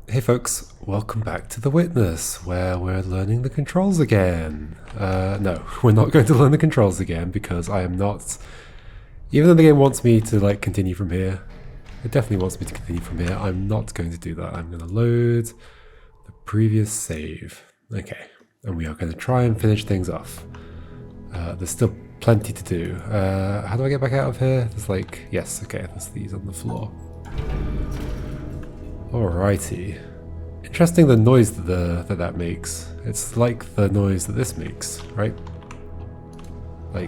Hey folks, welcome back to The Witness, where we're learning the controls again. No, we're not going to learn the controls again because I am not... Even though the game wants me to continue from here, it definitely wants me to continue from here, I'm not going to do that. I'm going to load the previous save. Okay, and we are going to try and finish things off. There's still plenty to do. How do I get back out of here? There's yes, okay, there's these on the floor. Alrighty. Interesting the noise that makes. It's like the noise that this makes, right? I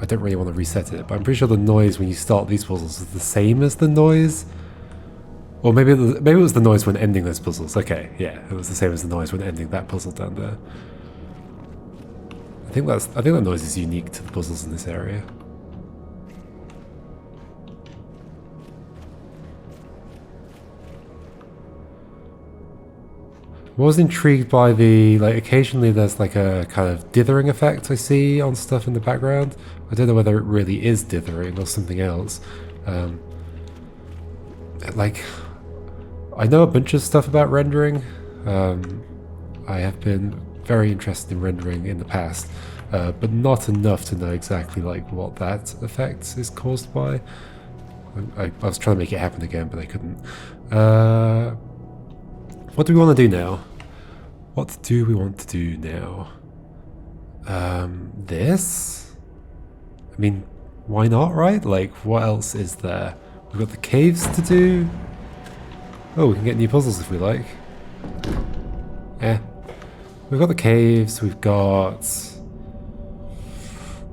don't really want to reset it, but I'm pretty sure the noise when you start these puzzles is the same as the noise. Or maybe it was the noise when ending those puzzles. Okay, yeah, it was the same as the noise when ending that puzzle down there. I think that noise is unique to the puzzles in this area. I was intrigued by the, occasionally there's a kind of dithering effect I see on stuff in the background. I don't know whether it really is dithering or something else. I know a bunch of stuff about rendering. I have been very interested in rendering in the past, but not enough to know exactly what that effect is caused by. I was trying to make it happen again, but I couldn't. What do we want to do now? What do we want to do now? This? I mean, why not, right? What else is there? We've got the caves to do. Oh, we can get new puzzles if we like. Eh. We've got the caves, we've got...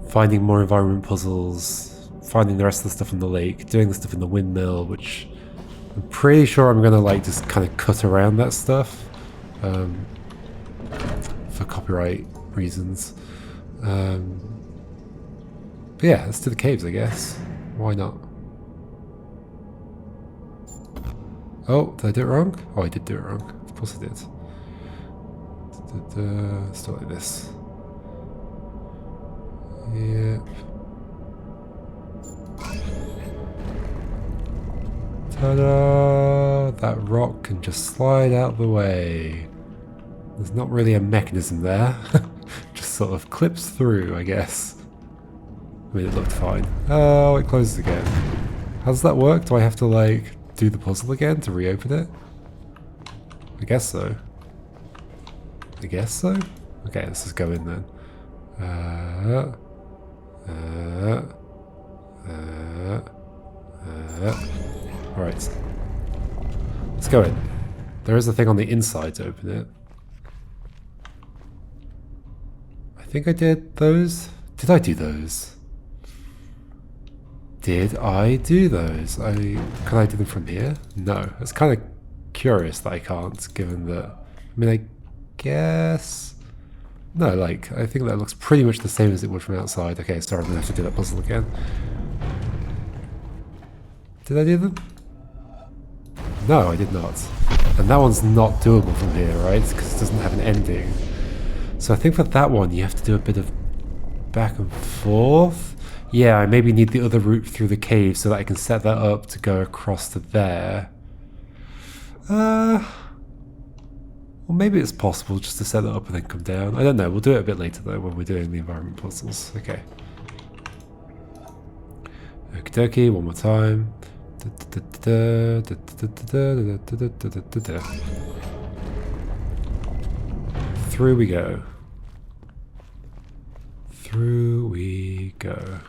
finding more environment puzzles, finding the rest of the stuff in the lake, doing the stuff in the windmill, which... I'm pretty sure I'm gonna just kind of cut around that stuff for copyright reasons. But yeah, let's do the caves, I guess. Why not? Oh, did I do it wrong? Oh, I did do it wrong. Of course I did. Let's do it like this. Yep. Ta-da! That rock can just slide out the way. There's not really a mechanism there. Just sort of clips through, I guess. I mean, it looked fine. Oh, it closes again. How does that work? Do I have to, do the puzzle again to reopen it? I guess so. I guess so? Okay, let's just go in then. Alright. Let's go in. There is a thing on the inside to open it. I think I did those. Did I do those? Did I do those? Can I do them from here? No. It's kind of curious that I can't, given that... I mean, I guess... No, I think that looks pretty much the same as it would from outside. Okay, sorry, I'm going to have to do that puzzle again. Did I do them? No, I did not. And that one's not doable from here, right? Because it doesn't have an ending. So I think for that one, you have to do a bit of back and forth. Yeah, I maybe need the other route through the cave so that I can set that up to go across to there. Well, maybe it's possible just to set that up and then come down. I don't know. We'll do it a bit later, though, when we're doing the environment puzzles. Okay. Okie dokie, one more time. Through we go. Through we go.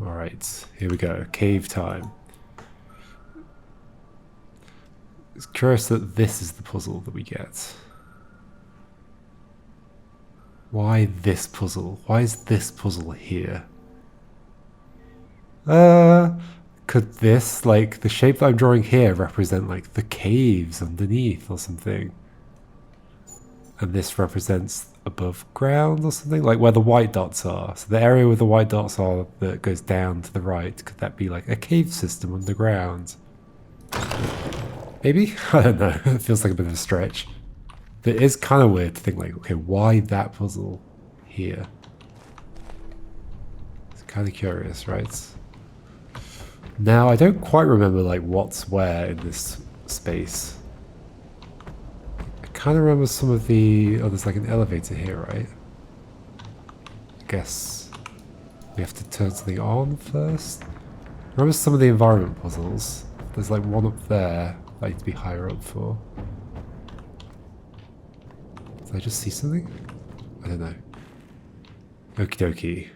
Alright, here we go. Cave time. It's curious that this is the puzzle that we get. Why this puzzle? Why is this puzzle here? Could this, the shape that I'm drawing here represent, the caves underneath or something? And this represents above ground or something? Like where the white dots are. So the area where the white dots are that goes down to the right, could that be a cave system underground? Maybe? I don't know. It feels like a bit of a stretch. But it is kind of weird to think okay, why that puzzle here? It's kind of curious, right? Now, I don't quite remember what's where in this space. kind of remember some of the... Oh, there's like an elevator here, right? I guess we have to turn something on first. Remember some of the environment puzzles? There's like one up there that I need to be higher up for. Did I just see something? I don't know. Okie dokie.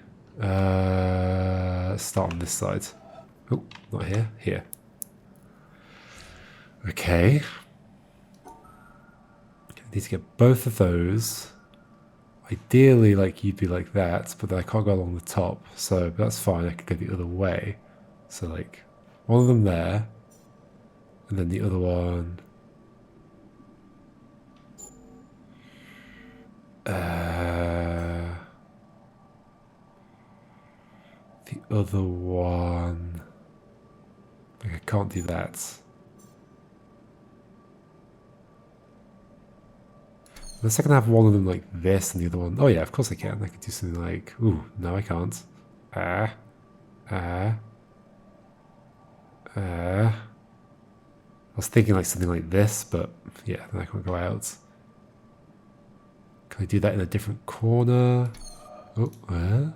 Let's start on this side. Oh, not here. Here. Okay. I need to get both of those. Ideally, like, you'd be like that, but then I can't go along the top, so that's fine. I could go the other way. So, like, one of them there, and then the other one... the other one... Like, I can't do that. Unless I can have one of them like this and the other one... Oh yeah, of course I can. I could do something like... Ooh, no I can't. I was thinking like something like this, but yeah, then I can't go out. Can I do that in a different corner? Oh,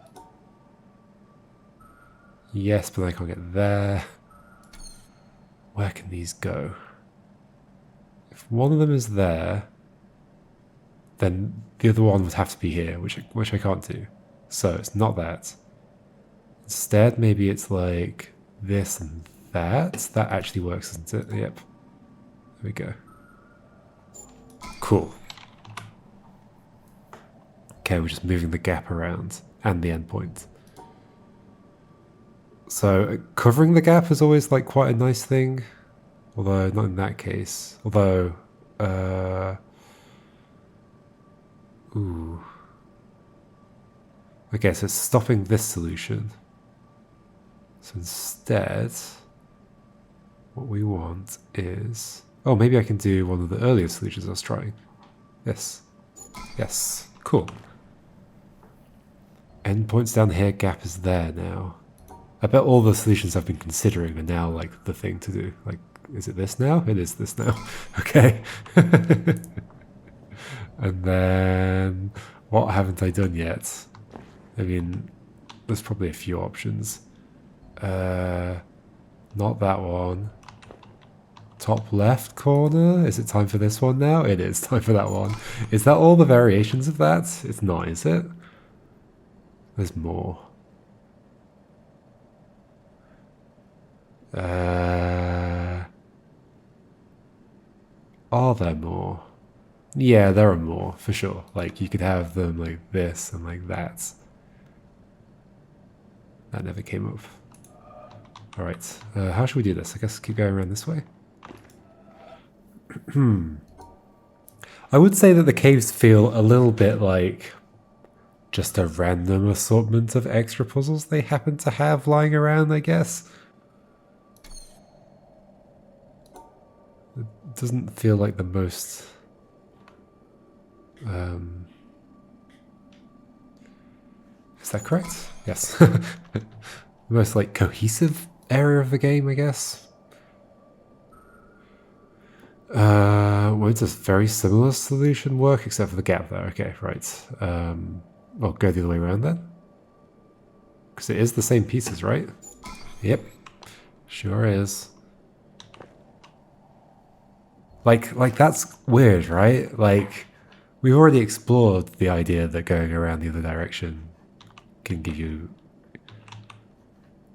yes, but I can't get there. Where can these go? If one of them is there, then the other one would have to be here, which I can't do. So it's not that. Instead, maybe it's like this and that. That actually works, doesn't it? Yep. There we go. Cool. Okay, we're just moving the gap around and the endpoint. So covering the gap is always like quite a nice thing. Although not in that case. Although ooh. Okay, so it's stopping this solution. So instead, what we want is... Oh, maybe I can do one of the earlier solutions I was trying. Yes. Yes. Cool. Endpoints down here, gap is there now. I bet all the solutions I've been considering are now like the thing to do. Like, is it this now? It is this now. Okay. And then, what haven't I done yet? I mean, there's probably a few options. Not that one. Top left corner? Is it time for this one now? It is time for that one. Is that all the variations of that? It's not, is it? There's more. Are there more? Yeah, there are more, for sure. Like, you could have them like this and like that. That never came up. Alright, how should we do this? I guess keep going around this way. I would say that the caves feel a little bit like just a random assortment of extra puzzles they happen to have lying around, I guess. It doesn't feel like the most... is that correct? Yes. The most like cohesive area of the game, I guess. Well, does very similar solution work except for the gap there? Okay, right. Well, go the other way around then. Because it is the same pieces, right? Yep. Sure is. Like that's weird, right? Like, we've already explored the idea that going around the other direction can give you...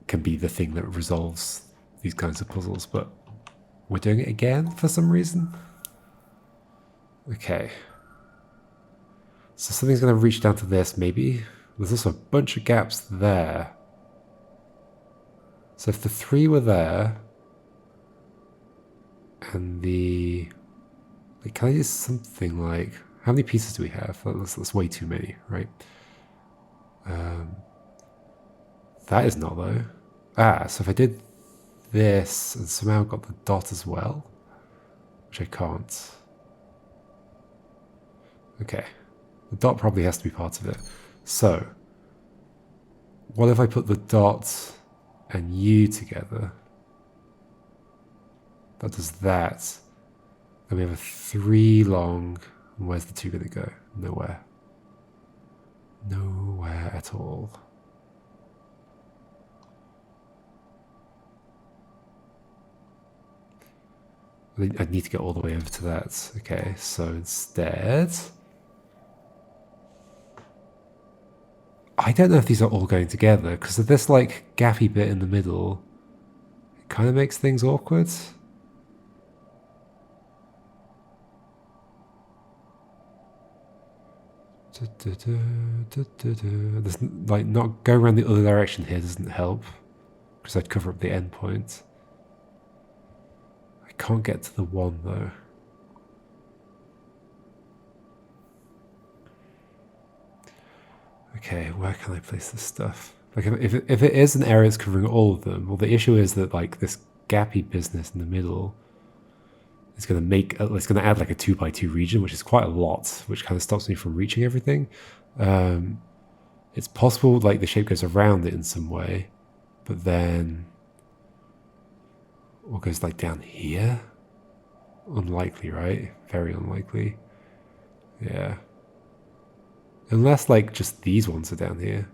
can be the thing that resolves these kinds of puzzles, but we're doing it again for some reason. Okay. So something's going to reach down to this, maybe. There's also a bunch of gaps there. So if the 3 were there, and the... like, can I do something like... how many pieces do we have? That's way too many, right? That is not, though. Ah, so if I did this and somehow got the dot as well, which I can't. Okay. The dot probably has to be part of it. So, what if I put the dot and U together? That does that. Then we have a 3 long. Where's the 2 going to go? Nowhere. Nowhere at all. I need to get all the way over to that. Okay, so instead... I don't know if these are all going together, because of this, like, gappy bit in the middle, it kind of makes things awkward. There's, like, not going around the other direction here doesn't help, because I'd cover up the end point. I can't get to the 1, though. Okay, where can I place this stuff? Like, if it is an area that's covering all of them, well, the issue is that, like, this gappy business in the middle is going to make, it's going to add, like, a 2x2 region, which is quite a lot, which kind of stops me from reaching everything. It's possible, like, the shape goes around it in some way, but then... Or goes, like, down here? Unlikely, right? Very unlikely. Yeah. Unless, like, just these ones are down here.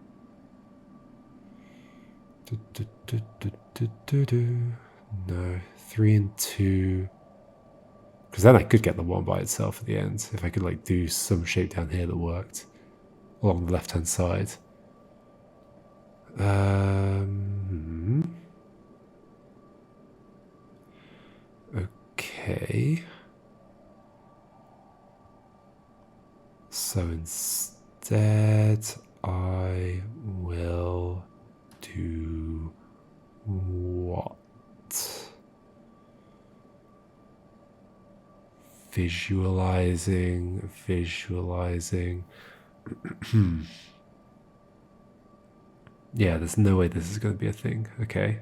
No, 3 and 2. Because then I could get the 1 by itself at the end. If I could, like, do some shape down here that worked. Along the left-hand side. Okay. So instead, I will do what? Visualizing. Yeah, there's no way this is going to be a thing. Okay.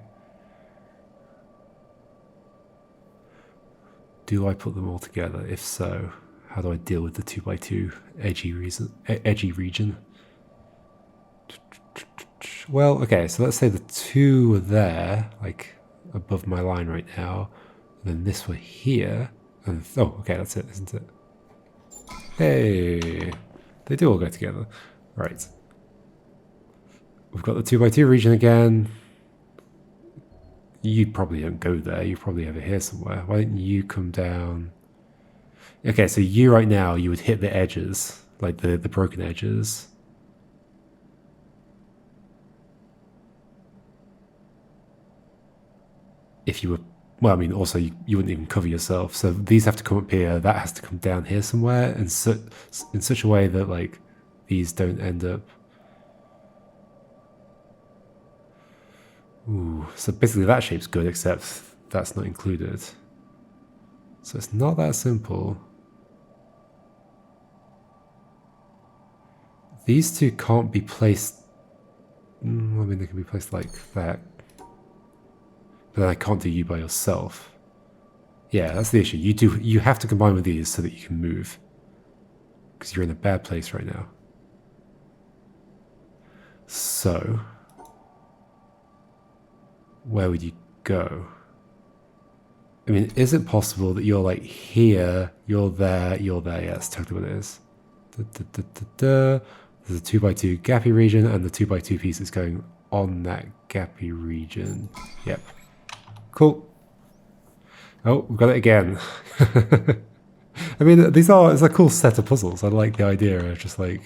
Do I put them all together? If so, how do I deal with the 2x2 edgy region? Well, okay, so let's say the 2 were there, like above my line right now, and then this were here, and oh, okay, that's it, isn't it? Hey, they do all go together. Right. We've got the 2x2 region again. You probably don't go there. You probably over here somewhere. Why don't you come down? Okay, so you right now, you would hit the edges, like the broken edges. If you were, well, I mean, also you wouldn't even cover yourself. So these have to come up here. That has to come down here somewhere, and in such a way that like these don't end up. Ooh, so basically that shape's good, except that's not included. So it's not that simple. These 2 can't be placed... I mean, they can be placed like that. But then I can't do you by yourself. Yeah, that's the issue. You have to combine with these so that you can move. Because you're in a bad place right now. So... where would you go? I mean, is it possible that you're like here, you're there, you're there? Yeah, that's totally what it is. There's a 2x2 gappy region, and the 2x2 piece is going on that gappy region. Yep. Cool. Oh, we've got it again. I mean, it's a cool set of puzzles. I like the idea of just like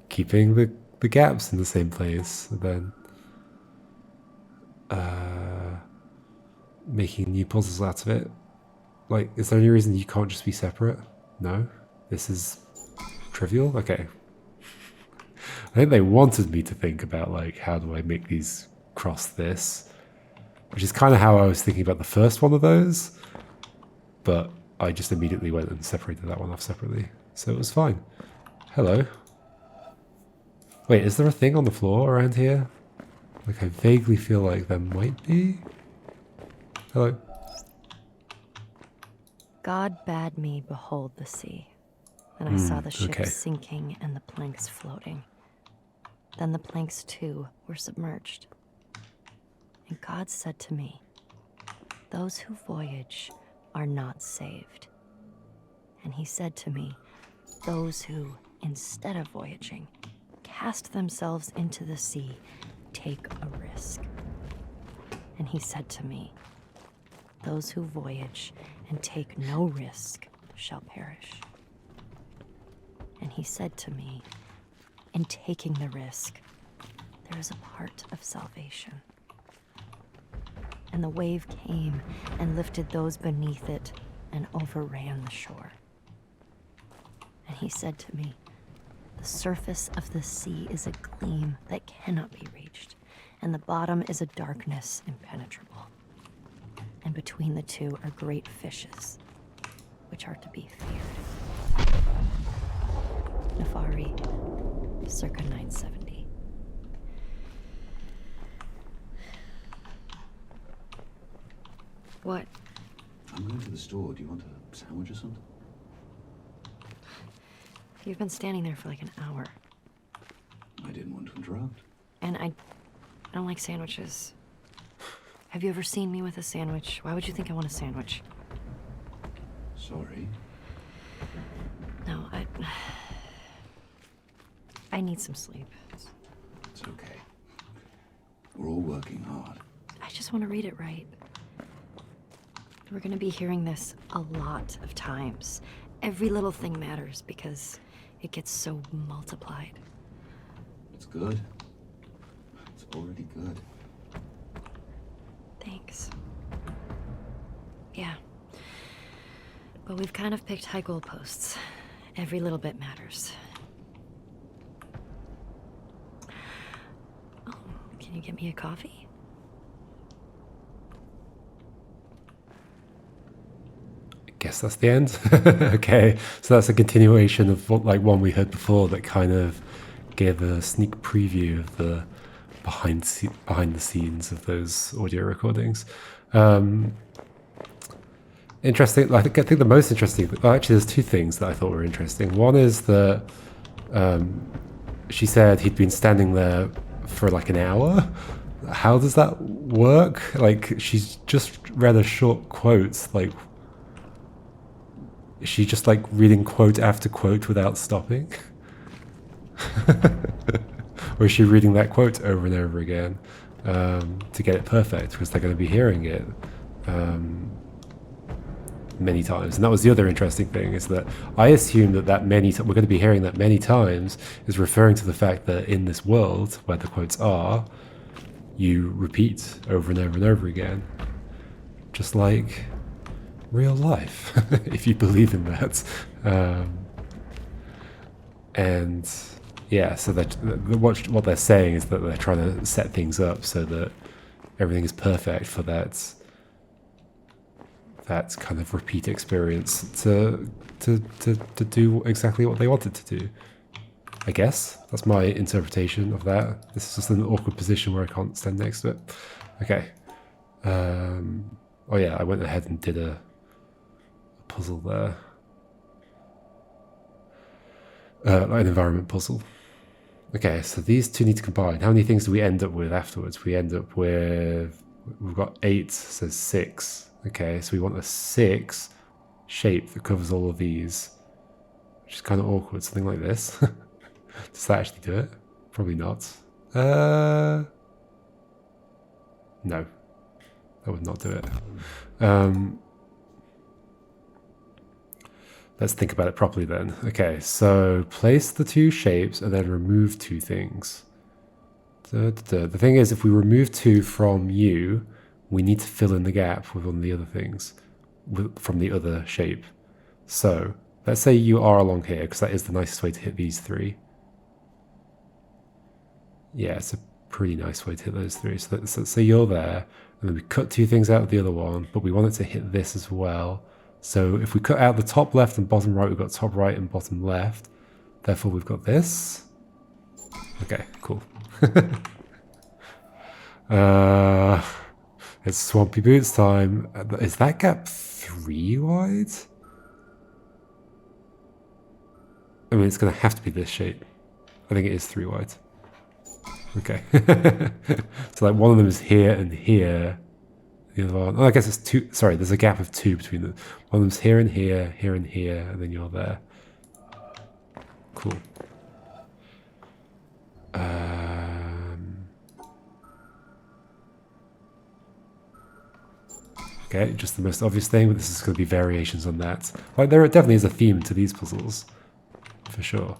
keeping the gaps in the same place, and then making new puzzles out of it. Like, is there any reason you can't just be separate? No? This is trivial? Okay. I think they wanted me to think about, like, how do I make these cross this? Which is kind of how I was thinking about the first one of those. But I just immediately went and separated that one off separately. So it was fine. Hello. Wait, is there a thing on the floor around here? Like, I vaguely feel like there might be. Hello. God bade me behold the sea, and I saw the ship sinking and the planks floating. Then the planks too were submerged. And God said to me, "Those who voyage are not saved. And he said to me, those who, instead of voyaging, cast themselves into the sea, take a risk. And he said to me, those who voyage and take no risk shall perish. And he said to me, in taking the risk, there is a part of salvation. And the wave came and lifted those beneath it and overran the shore. And he said to me, the surface of the sea is a gleam that cannot be reached, and the bottom is a darkness impenetrable. And between the two are great fishes, which are to be feared. Nefari, circa 970. What? I'm going to the store. Do you want a sandwich or something? You've been standing there for like an hour. I didn't want to interrupt. And I don't like sandwiches. Have you ever seen me with a sandwich? Why would you think I want a sandwich? Sorry. No, I need some sleep. It's okay. We're all working hard. I just want to read it right. We're going to be hearing this a lot of times. Every little thing matters because it gets so multiplied. It's good. It's already good. Thanks. Yeah. But we've kind of picked high goalposts. Every little bit matters. Oh, can you get me a coffee? Guess that's the end. Okay, so that's a continuation of what, like, one we heard before that kind of gave a sneak preview of the behind the scenes of those audio recordings. Interesting. I think the most interesting. Well, actually, there's two things that I thought were interesting. One is that she said he'd been standing there for like an hour. How does that work? Like, she's just read a short quote. Like, is she just like reading quote after quote without stopping? Or is she reading that quote over and over again to get it perfect? Because they're going to be hearing it many times. And that was the other interesting thing, is that I assume that we're going to be hearing that many times is referring to the fact that in this world where the quotes are, you repeat over and over and over again. Just like real life, if you believe in that. And yeah, so that what they're saying is that they're trying to set things up so that everything is perfect for that kind of repeat experience to do exactly what they want it to do. I guess that's my interpretation of that. This is just an awkward position where I can't stand next to it. Okay. Oh yeah, I went ahead and did a puzzle there. Like an environment puzzle. Okay, so these two need to combine. How many things do we end up with afterwards? We end up with, we've got 8, so 6. Okay, so we want a 6 shape that covers all of these, which is kind of awkward. Something like this. Does that actually do it? Probably not. No, that would not do it. Let's think about it properly then. Okay, so place the 2 shapes and then remove 2 things. The thing is, if we remove 2 from you, we need to fill in the gap with one of the other things from the other shape. So let's say you are along here, because that is the nicest way to hit these 3. Yeah, it's a pretty nice way to hit those 3. So let's say you're there, and then we cut 2 things out of the other one, but we want it to hit this as well. So if we cut out the top left and bottom right, we've got top right and bottom left. Therefore, we've got this. Okay, cool. It's Swampy Boots time. Is that gap 3 wide? I mean, it's going to have to be this shape. I think it is 3 wide. Okay. So like one of them is here and here. The other one, oh, I guess it's two. Sorry, there's a gap of 2 between them. One of them's here and here, here and here, and then you're there. Cool. Okay, just the most obvious thing, but this is going to be variations on that. Like, there definitely is a theme to these puzzles, for sure.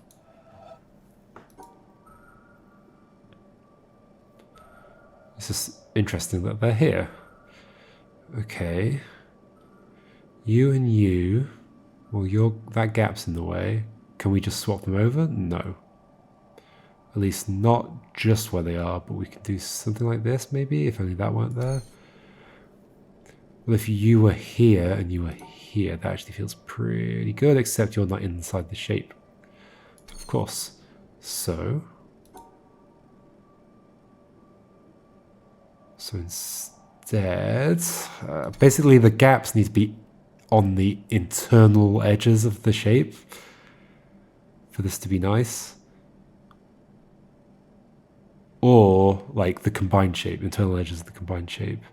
It's just interesting that they're here. Okay. You and you. Well, that gap's in the way. Can we just swap them over? No. At least not just where they are, but we can do something like this, maybe, if only that weren't there. Well, if you were here and you were here, that actually feels pretty good, except you're not inside the shape. Of course. So instead, basically the gaps need to be on the internal edges of the shape for this to be nice. Or like the combined shape, internal edges of the combined shape.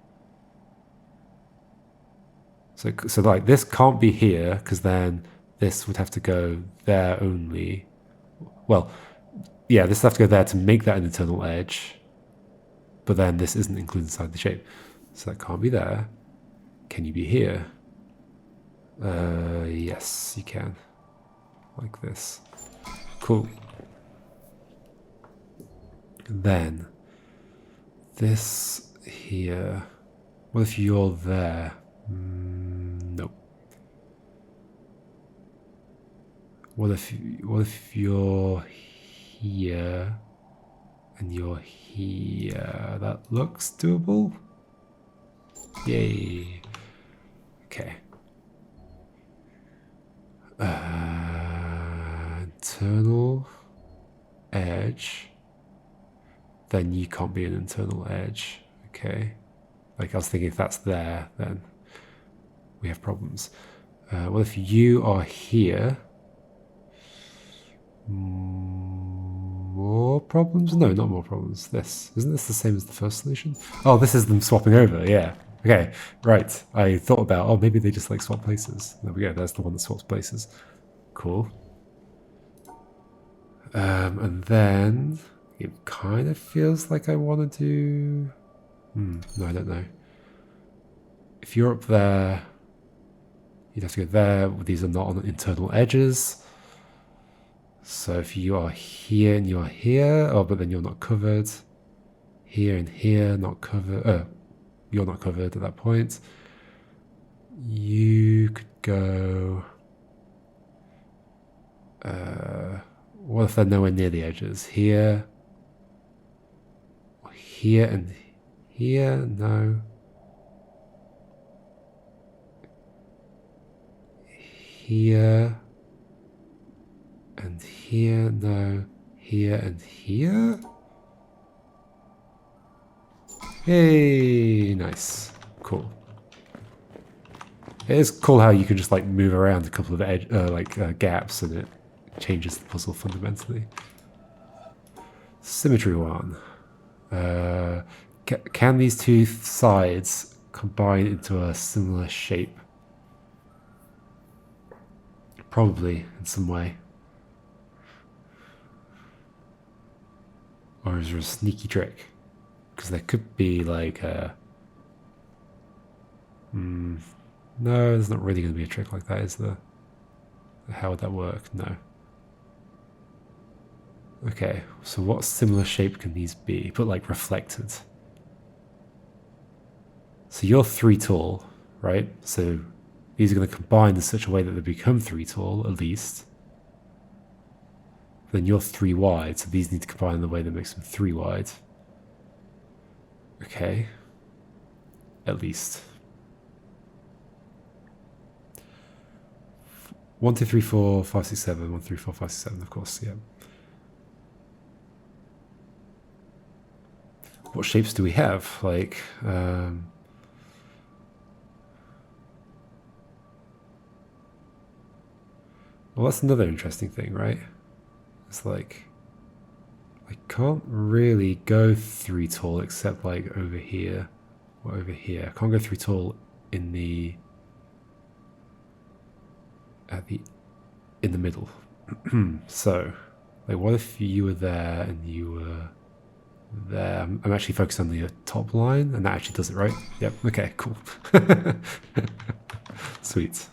So like this can't be here because then this would have to go there only. Well, yeah, this would have to go there to make that an internal edge. But then this isn't included inside the shape. So that can't be there. Can you be here? Yes, you can. Like this. Cool. And then this here. What if you're there? Nope. What if you're here and you're here? That looks doable. Yay. Okay. Internal edge. Then you can't be an internal edge. Okay. Like I was thinking if that's there, then we have problems. What if you are here? More problems? No, not more problems. Isn't this the same as the first solution? Oh, this is them swapping over. Yeah. Okay. Right. I thought about, oh, maybe they just like swap places. There we go. That's the one that swaps places. Cool. And then it kind of feels like I want to do. No, I don't know. If you're up there, you'd have to go there. These are not on internal edges. So if you are here and you're here, oh, but then you're not covered. Here and here, not covered. You're not covered at that point. You could go. What if they're nowhere near the edges? Here. Here and here, no. Here and here, no. Here and here. Hey, nice, cool. It is cool how you can just like move around a couple of gaps and it changes the puzzle fundamentally. Symmetry 1. Can these two sides combine into a similar shape? Probably in some way. Or is there a sneaky trick? Because there could be like a... No, there's not really going to be a trick like that, is there? How would that work? No. Okay, so what similar shape can these be? But like reflected. So you're 3 tall, right? So these are going to combine in such a way that they become 3 tall, at least. Then you're 3 wide, so these need to combine in the way that makes them 3 wide. Okay. At least. 1, 2, 3, 4, 5, 6, 7. 1, 3, 4, 5, 6, 7, of course, yeah. What shapes do we have? Like, well, that's another interesting thing, right? It's like, I can't really go 3 tall except like over here What over here? I can't go through at all in the in the middle. So, like, what if you were there and you were there? I'm actually focused on the top line, and that actually does it, right? Yep. Okay. Cool. Sweet.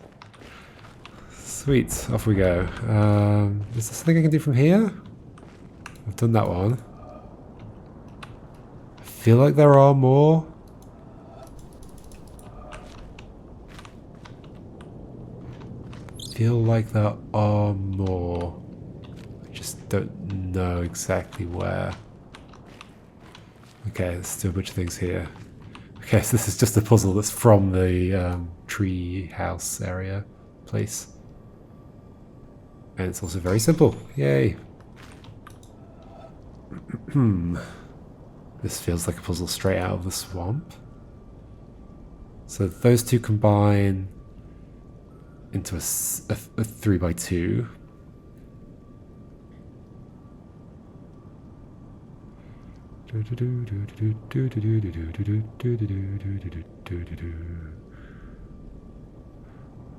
Sweet. Off we go. Is there something I can do from here? I've done that one. I feel like there are more. Feel like there are more. I just don't know exactly where. Okay, let's do a bunch of things here. Okay, so this is just a puzzle that's from the tree house area place. And it's also very simple. Yay. This feels like a puzzle straight out of the swamp. So those two combine into a 3x2.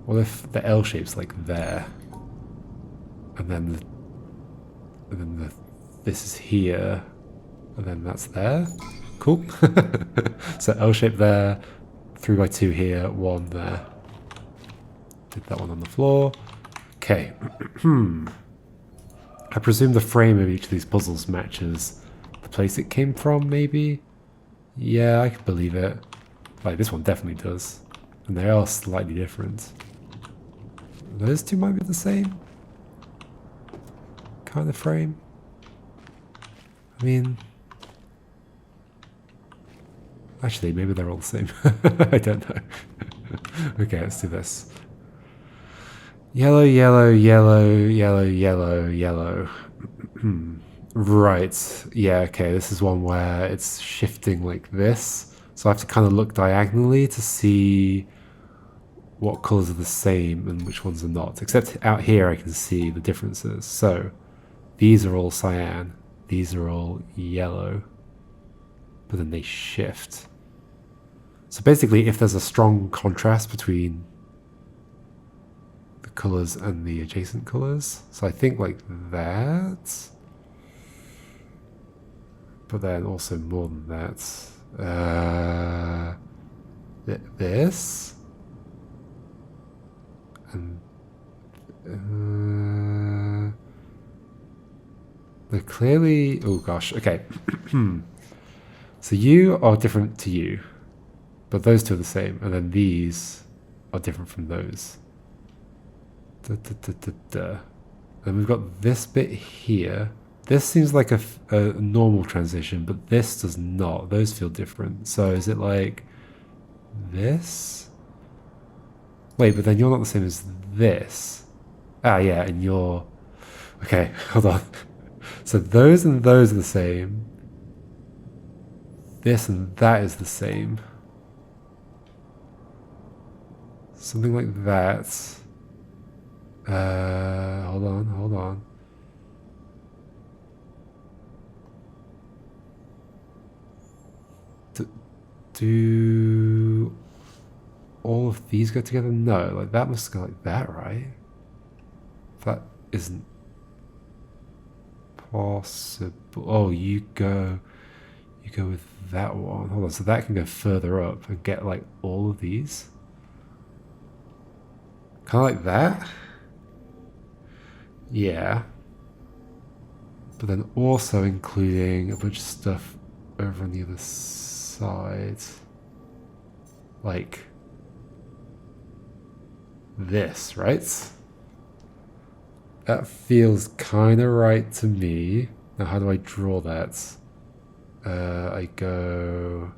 What if the L shape's like there, and then this is here, and then that's there? Cool. So L shape there, 3x2 here, 1 there. Did that one on the floor. Okay. I presume the frame of each of these puzzles matches the place it came from, maybe? Yeah, I can believe it. Like, this one definitely does. And they are slightly different. Those two might be the same kind of frame. I mean... Actually, maybe they're all the same. I don't know. Okay, let's do this. Yellow, yellow, yellow, yellow, yellow, yellow. Right. Yeah, okay, this is one where it's shifting like this. So I have to kind of look diagonally to see what colours are the same and which ones are not. Except out here I can see the differences. So these are all cyan. These are all yellow. But then they shift. So basically, if there's a strong contrast between the colours and the adjacent colours, so I think like that, but then also more than that, this, and they're clearly, oh gosh, okay. So you are different to you, but those two are the same, and then these are different from those. Then we've got this bit here. This seems like a normal transition, but this does not. Those feel different. So is it like this? Wait, but then you're not the same as this. Ah, yeah, and you're... Okay, hold on. So those and those are the same. This and that is the same. Something like that. Hold on. Do all of these go together? No, like that must go like that, right? That isn't possible. Oh, you go with that one. Hold on, so that can go further up and get like all of these. Kind of like that. Yeah. But then also including a bunch of stuff over on the other side. Like this, right? That feels kind of right to me. Now, how do I draw that? I go...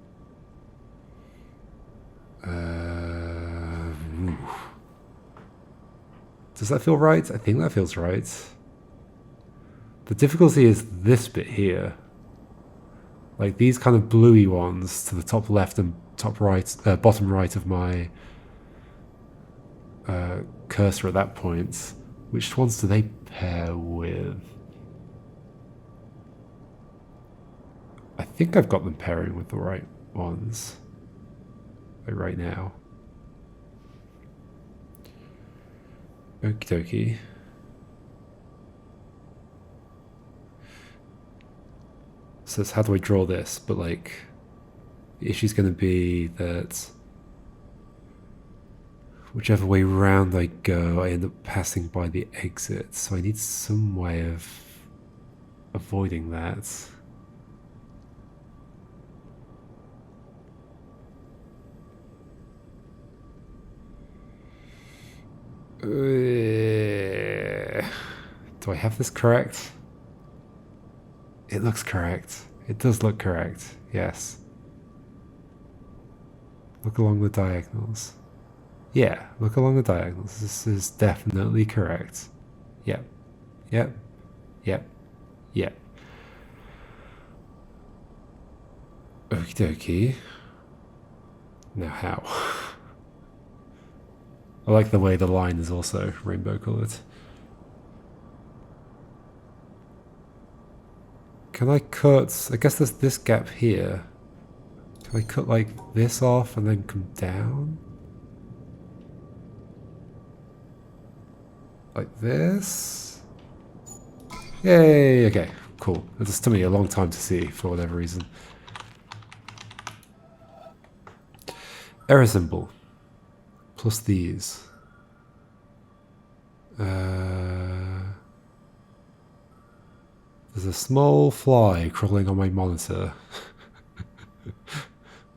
Does that feel right? I think that feels right. The difficulty is this bit here. Like these kind of bluey ones to the top left and top right, bottom right of my cursor at that point. Which ones do they pair with? I think I've got them pairing with the right ones. like right now. Okie dokie. So it's how do I draw this? But like, the issue's going to be that whichever way round I go, I end up passing by the exit. So I need some way of avoiding that. Do I have this correct? It looks correct. It does look correct. Yes. Look along the diagonals. Yeah, look along the diagonals. This is definitely correct. Yep. Yep. Yep. Yep. Okie dokie. Now how? I like the way the line is also rainbow coloured. Can I cut... I guess there's this gap here. Can I cut like this off and then come down? Like this? Yay! Okay, cool. It just took me a long time to see for whatever reason. Error symbol. Plus these. There's a small fly crawling on my monitor.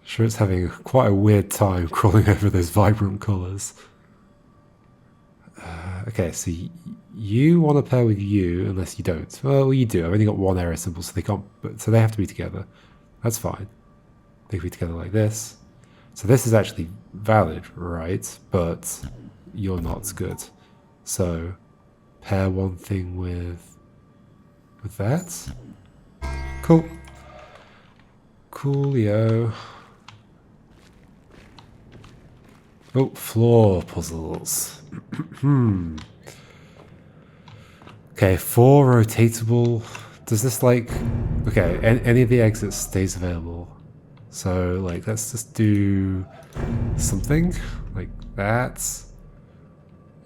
Sure, it's having quite a weird time crawling over those vibrant colours. Okay, so you want to pair with you unless you don't. Well, you do. I've only got one error symbol, so they can't. So they have to be together. That's fine. They can be together like this. So this is actually valid, right? But you're not good. So pair one thing with that. Cool. Coolio. Oh, floor puzzles. Okay, 4 rotatable. Does this like... Okay, any of the exits stays available. So, like, let's just do something like that.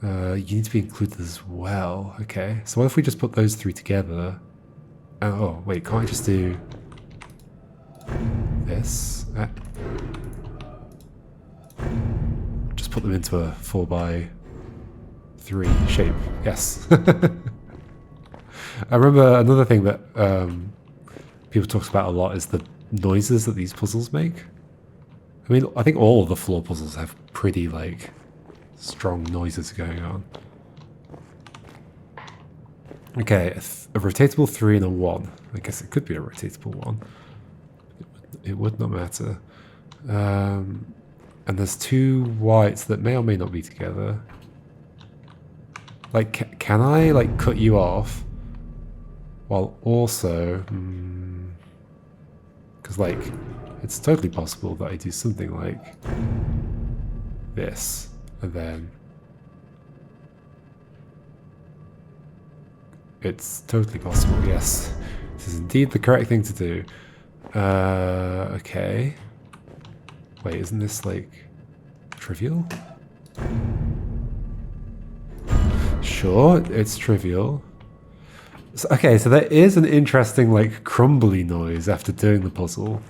You need to be included as well. Okay, so what if we just put those 3 together? Oh, wait, can't I just do this? Just put them into a 4x3 shape. Yes. I remember another thing that people talk about a lot is the noises that these puzzles make. I mean, I think all of the floor puzzles have pretty, like, strong noises going on. Okay, a rotatable 3 and a 1. I guess it could be a rotatable 1. It would not matter. And there's 2 whites that may or may not be together. Like, can I, like, cut you off while also... Because, like, it's totally possible that I do something like this, and then it's totally possible, yes. This is indeed the correct thing to do. Okay. Wait, isn't this, like, trivial? Sure, it's trivial. So, okay, so there is an interesting, like, crumbly noise after doing the puzzle.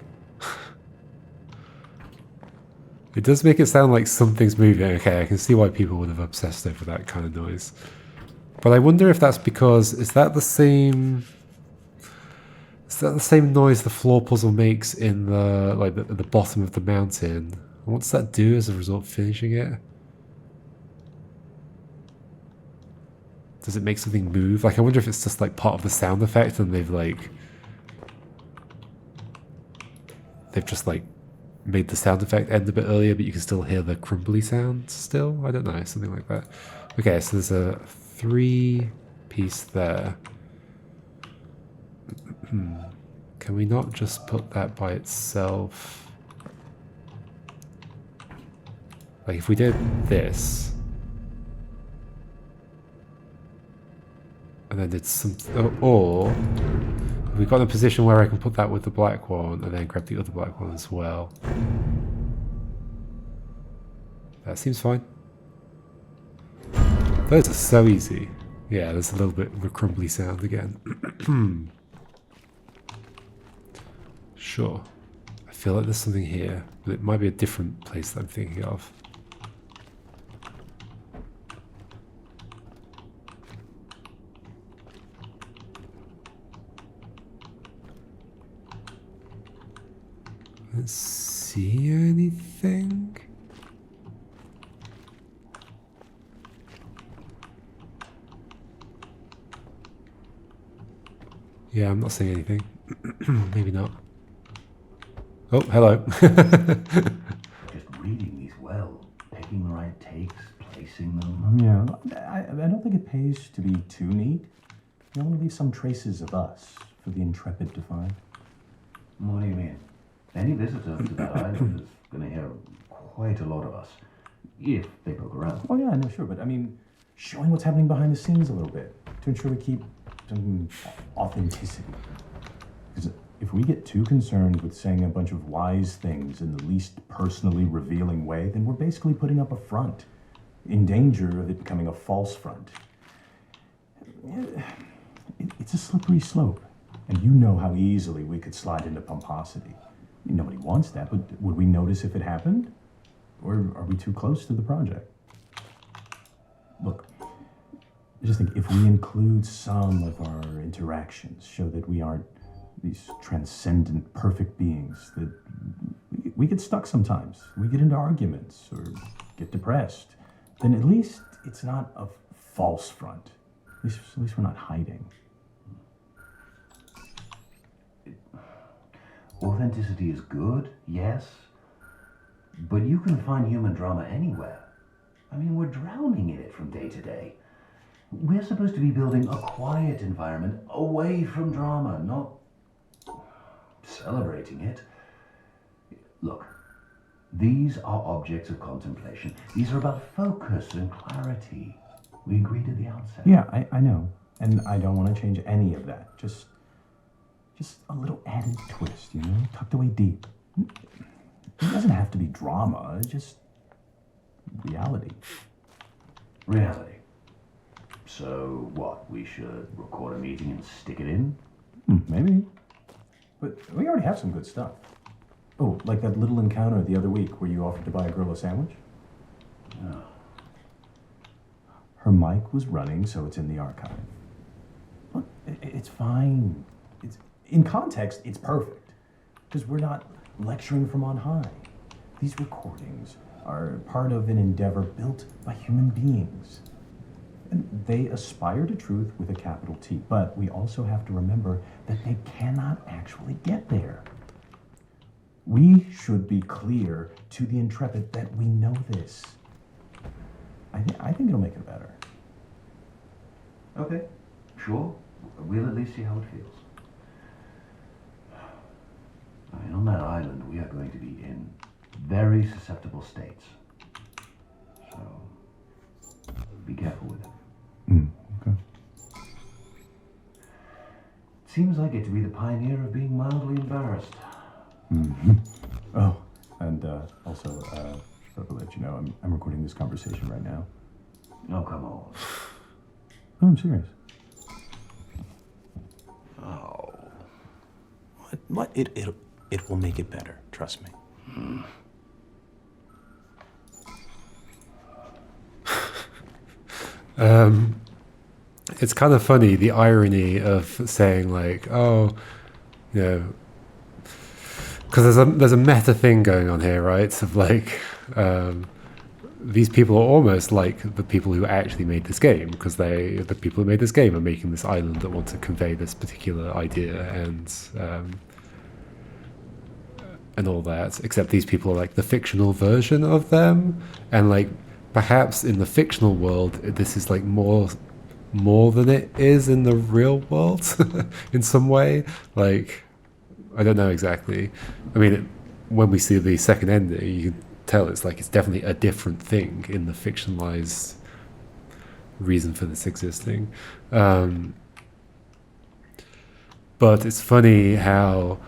It does make it sound like something's moving. Okay, I can see why people would have obsessed over that kind of noise. But I wonder if that's because... Is that the same noise the floor puzzle makes in the, like, the bottom of the mountain? And what does that do as a result of finishing it? Does it make something move? Like, I wonder if it's just, like, part of the sound effect and they've just, like, made the sound effect end a bit earlier, but you can still hear the crumbly sound still? I don't know, something like that. Okay, so there's a 3-piece there. Can we not just put that by itself? Like, if we did this... and then did something... Or... we got in a position where I can put that with the black one and then grab the other black one as well. That seems fine. Those are so easy. Yeah, there's a little bit of a crumbly sound again. Sure. I feel like there's something here, but it might be a different place that I'm thinking of. I don't see anything. Yeah, I'm not seeing anything. Maybe not. Oh, hello. Just reading these well, picking the right takes, placing them. Yeah, I don't think it pays to be too neat. You want to leave some traces of us for the intrepid to find. What do you mean? Any visitor to that island is going to hear quite a lot of us, if they poke around. Oh yeah, no, sure, but I mean, showing what's happening behind the scenes a little bit to ensure we keep some authenticity. Because if we get too concerned with saying a bunch of wise things in the least personally revealing way, then we're basically putting up a front, in danger of it becoming a false front. It's a slippery slope, and you know how easily we could slide into pomposity. I mean, nobody wants that, but would we notice if it happened? Or are we too close to the project? Look, I just think if we include some of our interactions, show that we aren't these transcendent, perfect beings, that we get stuck sometimes. We get into arguments or get depressed. Then at least it's not a false front. At least we're not hiding. Authenticity is good, yes, but you can find human drama anywhere. I mean, we're drowning in it from day to day. We're supposed to be building a quiet environment away from drama, not celebrating it. Look, these are objects of contemplation. These are about focus and clarity. We agreed at the outset. Yeah, I know. And I don't want to change any of that. Just a little added twist, you know, tucked away deep. It doesn't have to be drama, it's just reality. Reality. So what, we should record a meeting and stick it in? Maybe. But we already have some good stuff. Oh, like that little encounter the other week where you offered to buy a girl a sandwich? Oh. Her mic was running, so it's in the archive. Look, it's fine. It's in context, it's perfect. Because we're not lecturing from on high. These recordings are part of an endeavor built by human beings. And they aspire to truth with a capital T, but we also have to remember that they cannot actually get there. We should be clear to the intrepid that we know this. I think it'll make it better. Okay, sure. We'll at least see how it feels. I mean, on that island, we are going to be in very susceptible states. So, be careful with it. Okay. Seems I get to be the pioneer of being mildly embarrassed. Oh, and also, to let you know, I'm recording this conversation right now. Oh, come on. Oh, I'm serious. Oh. What? It will make it better. Trust me. It's kind of funny, the irony of saying like, oh, you know, because there's a meta thing going on here, right? Of like, these people are almost like the people who actually made this game, because the people who made this game are making this island that want to convey this particular idea and all that. Except these people are like the fictional version of them, and like perhaps in the fictional world, this is like more than it is in the real world in some way. Like, I don't know exactly. I mean, when we see the second ending, you can tell it's like it's definitely a different thing in the fictionalized reason for this existing. But it's funny how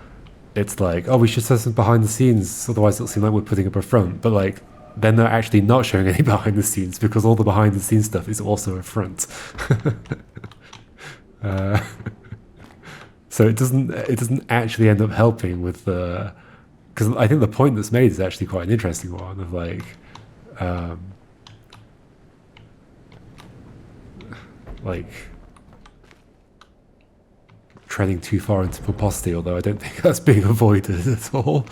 it's like, oh, we should set some behind the scenes, otherwise it'll seem like we're putting up a front. But like, then they're actually not showing any behind the scenes because all the behind the scenes stuff is also a front. So it doesn't actually end up helping with the, because I think the point that's made is actually quite an interesting one of like treading too far into pomposity, although I don't think that's being avoided at all.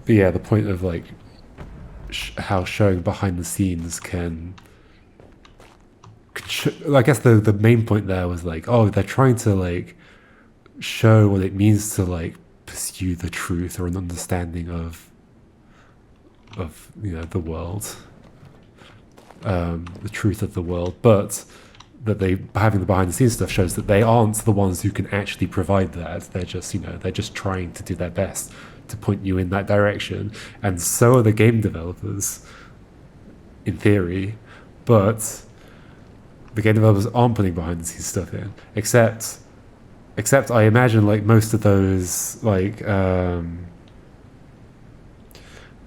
But yeah, the point of like how showing behind the scenes I guess the main point there was like, oh, they're trying to like show what it means to like pursue the truth or an understanding of the world, the truth of the world, but that they having the behind the scenes stuff shows that they aren't the ones who can actually provide that. They're just trying to do their best to point you in that direction, and so are the game developers in theory, but the game developers aren't putting behind the scenes stuff in, except I imagine like most of those like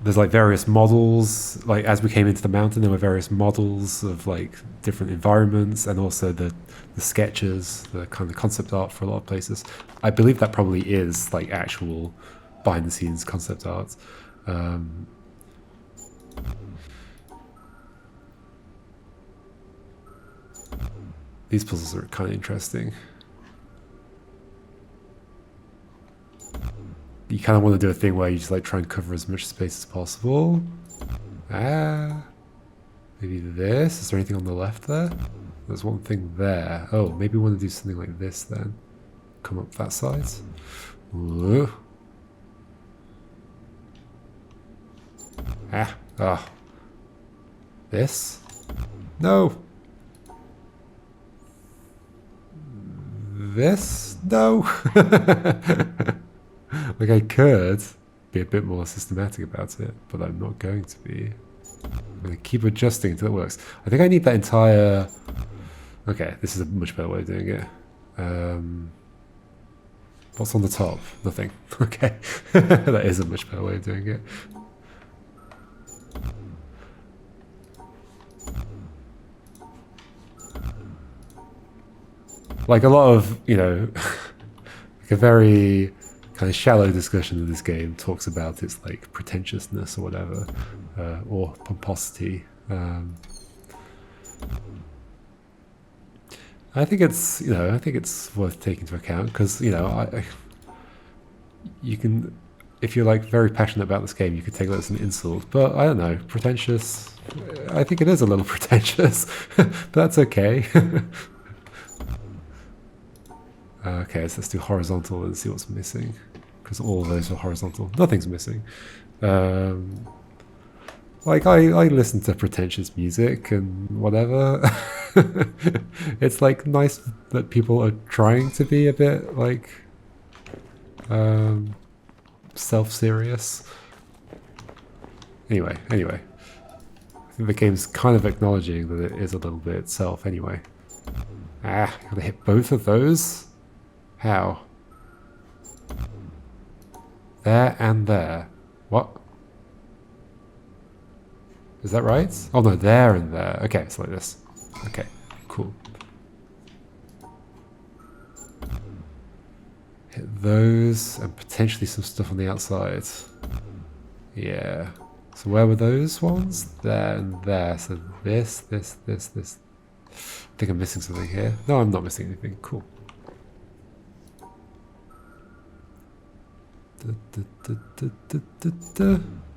there's like various models, like as we came into the mountain there were various models of like different environments, and also the sketches, the kind of concept art for a lot of places. I believe that probably is like actual behind the scenes concept art. These puzzles are kind of interesting. You kind of want to do a thing where you just like try and cover as much space as possible. Maybe this. Is there anything on the left there? There's one thing there. Oh, maybe we want to do something like this then. Come up that side. Ooh. This? No. This? No. Like I could be a bit more systematic about it, but I'm not going to be. I'm going to keep adjusting until it works. I think I need that entire... Okay, this is a much better way of doing it. What's on the top? Nothing. Okay. That is a much better way of doing it. Like a lot of, like a very kind of shallow discussion of this game talks about its like pretentiousness or whatever, or pomposity. I think it's worth taking into account because you can, if you're like very passionate about this game, you could take that as an insult. But I don't know, pretentious. I think it is a little pretentious, but that's okay. Okay, so let's do horizontal and see what's missing, because all of those are horizontal. Nothing's missing. Like I listen to pretentious music and whatever. It's like nice that people are trying to be a bit like self-serious. Anyway, I think the game's kind of acknowledging that it is a little bit itself anyway. Gotta hit both of those? How? There and there. What? Is that right? Oh no, there and there. Okay, it's like this. Okay, cool. Hit those and potentially some stuff on the outside. Yeah. So where were those ones? There and there. So this. I think I'm missing something here. No, I'm not missing anything. Cool.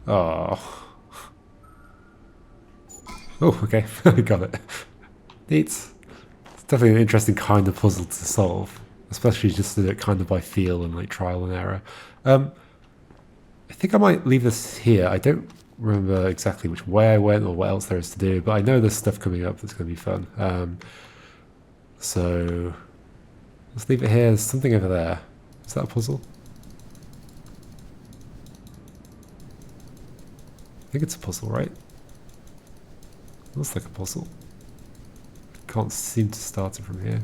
Oh. Oh, okay. Got it. Neat. It's definitely an interesting kind of puzzle to solve, especially just to do it kind of by feel and like trial and error. I think I might leave this here. I don't remember exactly which way I went or what else there is to do, but I know there's stuff coming up that's going to be fun. So let's leave it here. There's something over there. Is that a puzzle? I think it's a puzzle, right? Looks like a puzzle. Can't seem to start it from here.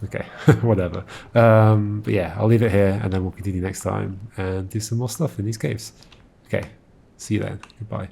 Okay, whatever. But yeah, I'll leave it here, and then we'll continue next time and do some more stuff in these caves. Okay, see you then. Goodbye.